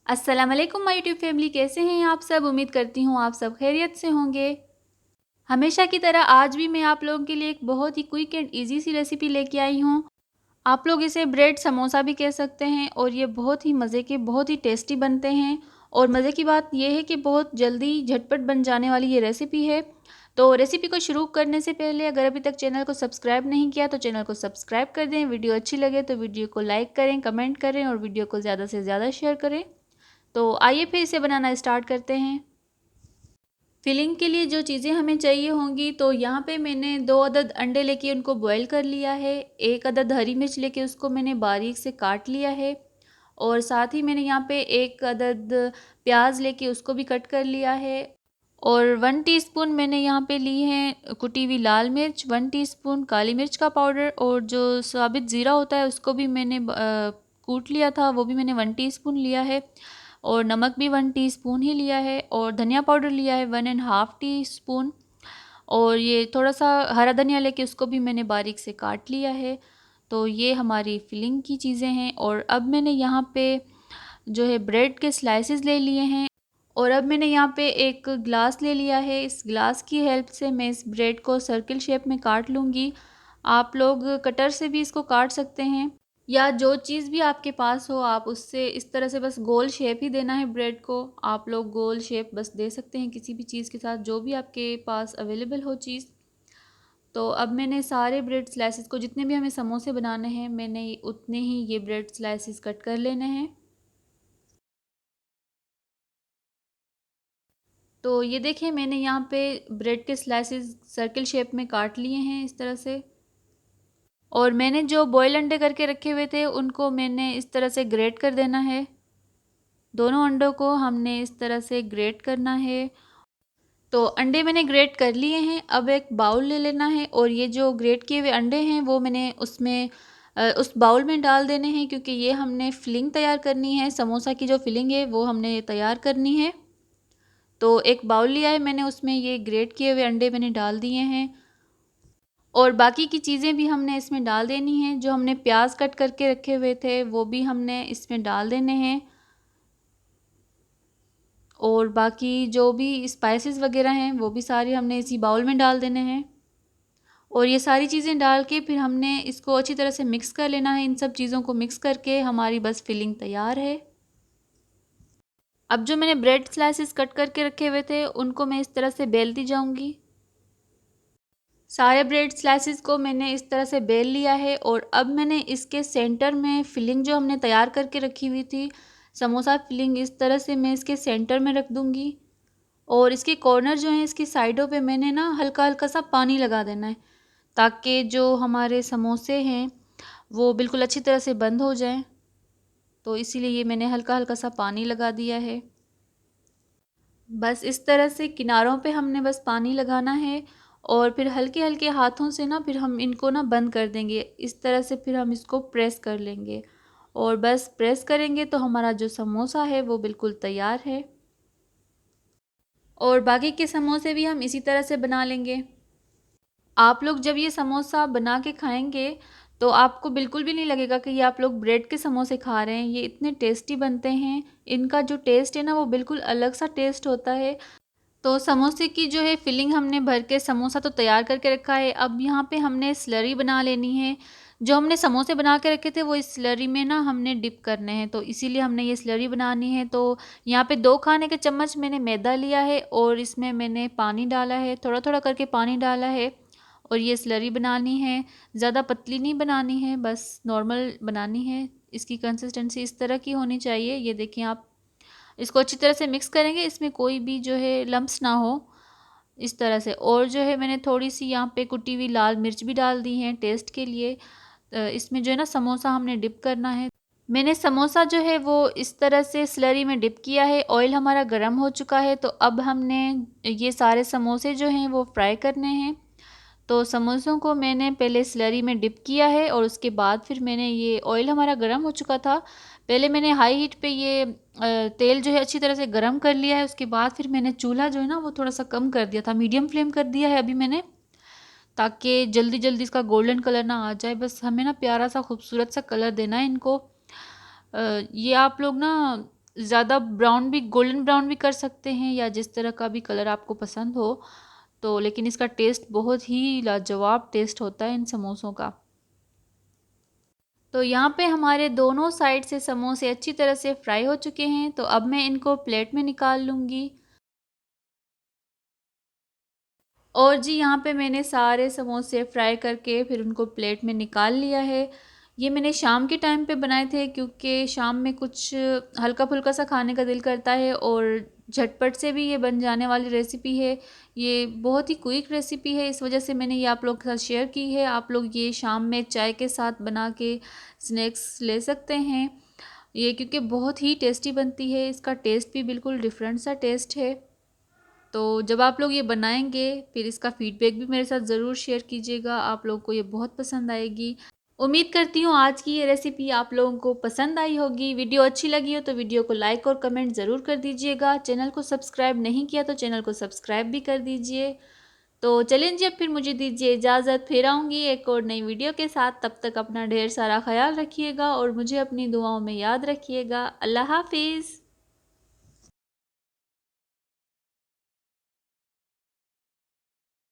अस्सलाम वालेकुम my YouTube family, कैसे हैं आप सब। उम्मीद करती हूँ आप सब खैरियत से होंगे। हमेशा की तरह आज भी मैं आप लोगों के लिए एक बहुत ही क्विक एंड इजी सी रेसिपी लेके आई हूँ। आप लोग इसे ब्रेड समोसा भी कह सकते हैं और ये बहुत ही मज़े के, बहुत ही टेस्टी बनते हैं। और मज़े की बात यह है कि बहुत जल्दी झटपट बन जाने वाली ये रेसिपी है। तो रेसिपी को शुरू करने से पहले अगर अभी तक चैनल को सब्सक्राइब नहीं किया तो चैनल को सब्सक्राइब कर दें। वीडियो अच्छी लगे तो वीडियो को लाइक करें, कमेंट करें और वीडियो को ज़्यादा से ज़्यादा शेयर करें। तो आइए फिर इसे बनाना स्टार्ट करते हैं। फिलिंग के लिए जो चीज़ें हमें चाहिए होंगी, तो यहाँ पे मैंने 2 अदद अंडे लेके उनको बॉईल कर लिया है। 1 अदद हरी मिर्च लेके उसको मैंने बारीक से काट लिया है। और साथ ही मैंने यहाँ पे 1 अदद प्याज लेके उसको भी कट कर लिया है। और 1 टीस्पून मैंने यहाँ पे ली है कुटी हुई लाल मिर्च, 1 टीस्पून काली मिर्च का पाउडर और जो साबित ज़ीरा होता है उसको भी मैंने कूट लिया था, वो भी मैंने 1 टीस्पून लिया है। और नमक भी 1 टीस्पून ही लिया है। और धनिया पाउडर लिया है 1 एंड हाफ़ टीस्पून। और ये थोड़ा सा हरा धनिया लेके उसको भी मैंने बारीक से काट लिया है। तो ये हमारी फिलिंग की चीज़ें हैं। और अब मैंने यहाँ पे जो है ब्रेड के स्लाइसेस ले लिए हैं। और अब मैंने यहाँ पे एक ग्लास ले लिया है। इस ग्लास की हेल्प से मैं इस ब्रेड को सर्किल शेप में काट लूँगी। आप लोग कटर से भी इसको काट सकते हैं, या जो चीज़ भी आपके पास हो आप उससे इस तरह से बस गोल शेप ही देना है ब्रेड को। आप लोग गोल शेप बस दे सकते हैं किसी भी चीज़ के साथ, जो भी आपके पास अवेलेबल हो चीज़। तो अब मैंने सारे ब्रेड स्लाइसेस को, जितने भी हमें समोसे बनाने हैं, मैंने उतने ही ये ब्रेड स्लाइसेस कट कर लेने हैं। तो ये देखिए मैंने यहाँ पे ब्रेड के स्लाइसेस सर्किल शेप में काट लिए हैं इस तरह से। और मैंने जो बॉयल अंडे करके रखे हुए थे उनको मैंने इस तरह से ग्रेट कर देना है। दोनों अंडों को हमने इस तरह से ग्रेट करना है। तो अंडे मैंने ग्रेट कर लिए हैं। अब एक बाउल ले लेना है और ये जो ग्रेट किए हुए अंडे हैं वो मैंने उसमें उस बाउल में डाल देने हैं, क्योंकि ये हमने फिलिंग तैयार करनी है। समोसा की जो फिलिंग है वो हमने तैयार करनी है। तो एक बाउल लिया है मैंने, उसमें ये ग्रेट किए हुए अंडे मैंने डाल दिए हैं। और बाकी की चीज़ें भी हमने इसमें डाल देनी हैं। जो हमने प्याज कट करके रखे हुए थे वो भी हमने इसमें डाल देने हैं। और बाकी जो भी स्पाइसेस वगैरह हैं वो भी सारे हमने इसी बाउल में डाल देने हैं। और ये सारी चीज़ें डाल के फिर हमने इसको अच्छी तरह से मिक्स कर लेना है। इन सब चीज़ों को मिक्स करके हमारी बस फिलिंग तैयार है। अब जो मैंने ब्रेड स्लाइसेस कट करके रखे हुए थे उनको मैं इस तरह से बेलती जाऊंगी। सारे ब्रेड स्लाइसेस को मैंने इस तरह से बेल लिया है। और अब मैंने इसके सेंटर में फिलिंग जो हमने तैयार करके रखी हुई थी, समोसा फिलिंग, इस तरह से मैं इसके सेंटर में रख दूंगी। और इसके कॉर्नर जो हैं, इसकी साइडों पे मैंने ना हल्का हल्का सा पानी लगा देना है, ताकि जो हमारे समोसे हैं वो बिल्कुल अच्छी तरह से बंद हो जाएं। तो इसीलिए ये मैंने हल्का हल्का सा पानी लगा दिया है। बस इस तरह से किनारों पे हमने बस पानी लगाना है। और फिर हल्के हल्के हाथों से ना फिर हम इनको ना बंद कर देंगे इस तरह से, फिर हम इसको प्रेस कर लेंगे। और बस प्रेस करेंगे तो हमारा जो समोसा है वो बिल्कुल तैयार है। और बाकी के समोसे भी हम इसी तरह से बना लेंगे। आप लोग जब ये समोसा बना के खाएंगे तो आपको बिल्कुल भी नहीं लगेगा कि ये आप लोग ब्रेड के समोसे खा रहे हैं। ये इतने टेस्टी बनते हैं। इनका जो टेस्ट है ना वो बिल्कुल अलग सा टेस्ट होता है। तो समोसे की जो है फिलिंग हमने भर के समोसा तो तैयार करके रखा है। अब यहाँ पे हमने स्लरी बना लेनी है। जो हमने समोसे बना के रखे थे वो इस स्लरी में ना हमने डिप करने हैं, तो इसीलिए हमने ये स्लरी बनानी है। तो यहाँ पे 2 खाने के चम्मच मैंने मैदा लिया है और इसमें मैंने पानी डाला है, थोड़ा थोड़ा करके पानी डाला है। और ये स्लरी बनानी है। ज़्यादा पतली नहीं बनानी है, बस नॉर्मल बनानी है। इसकी कंसिस्टेंसी इस तरह की होनी चाहिए। ये देखिए आप इसको अच्छी तरह से मिक्स करेंगे, इसमें कोई भी जो है लम्प्स ना हो, इस तरह से। और जो है मैंने थोड़ी सी यहाँ पे कुटी हुई लाल मिर्च भी डाल दी है टेस्ट के लिए। इसमें जो है ना समोसा हमने डिप करना है। मैंने समोसा जो है वो इस तरह से स्लरी में डिप किया है। ऑयल हमारा गर्म हो चुका है। तो अब हमने ये सारे समोसे जो हैं वो फ्राई करने हैं। तो समोसों को मैंने पहले स्लरी में डिप किया है और उसके बाद फिर मैंने, ये ऑयल हमारा गर्म हो चुका था, पहले मैंने हाई हीट पे ये तेल जो है अच्छी तरह से गर्म कर लिया है। उसके बाद फिर मैंने चूल्हा जो है ना वो थोड़ा सा कम कर दिया था, मीडियम फ्लेम कर दिया है अभी मैंने, ताकि जल्दी जल्दी इसका गोल्डन कलर ना आ जाए। बस हमें ना प्यारा सा खूबसूरत सा कलर देना है इनको। ये आप लोग ना ज़्यादा ब्राउन भी, गोल्डन ब्राउन भी कर सकते हैं या जिस तरह का भी कलर आपको पसंद हो। तो लेकिन इसका टेस्ट बहुत ही लाजवाब टेस्ट होता है इन समोसों का। तो यहाँ पे हमारे दोनों साइड से समोसे अच्छी तरह से फ्राई हो चुके हैं। तो अब मैं इनको प्लेट में निकाल लूँगी। और जी यहाँ पे मैंने सारे समोसे फ्राई करके फिर उनको प्लेट में निकाल लिया है। ये मैंने शाम के टाइम पे बनाए थे क्योंकि शाम में कुछ हल्का फुल्का सा खाने का दिल करता है और झटपट से भी ये बन जाने वाली रेसिपी है। ये बहुत ही क्विक रेसिपी है, इस वजह से मैंने ये आप लोग के साथ शेयर की है। आप लोग ये शाम में चाय के साथ बना के स्नैक्स ले सकते हैं ये, क्योंकि बहुत ही टेस्टी बनती है। इसका टेस्ट भी बिल्कुल डिफरेंट सा टेस्ट है। तो जब आप लोग ये बनाएंगे फिर इसका फीडबैक भी मेरे साथ ज़रूर शेयर कीजिएगा, आप लोगों को ये बहुत पसंद आएगी। उम्मीद करती हूँ आज की ये रेसिपी आप लोगों को पसंद आई होगी। वीडियो अच्छी लगी हो तो वीडियो को लाइक और कमेंट ज़रूर कर दीजिएगा। चैनल को सब्सक्राइब नहीं किया तो चैनल को सब्सक्राइब भी कर दीजिए। तो चलें जी, अब फिर मुझे दीजिए इजाज़त, फिर आऊँगी एक और नई वीडियो के साथ। तब तक अपना ढेर सारा ख्याल रखिएगा और मुझे अपनी दुआओं में याद रखिएगा। अल्लाह हाफिज़।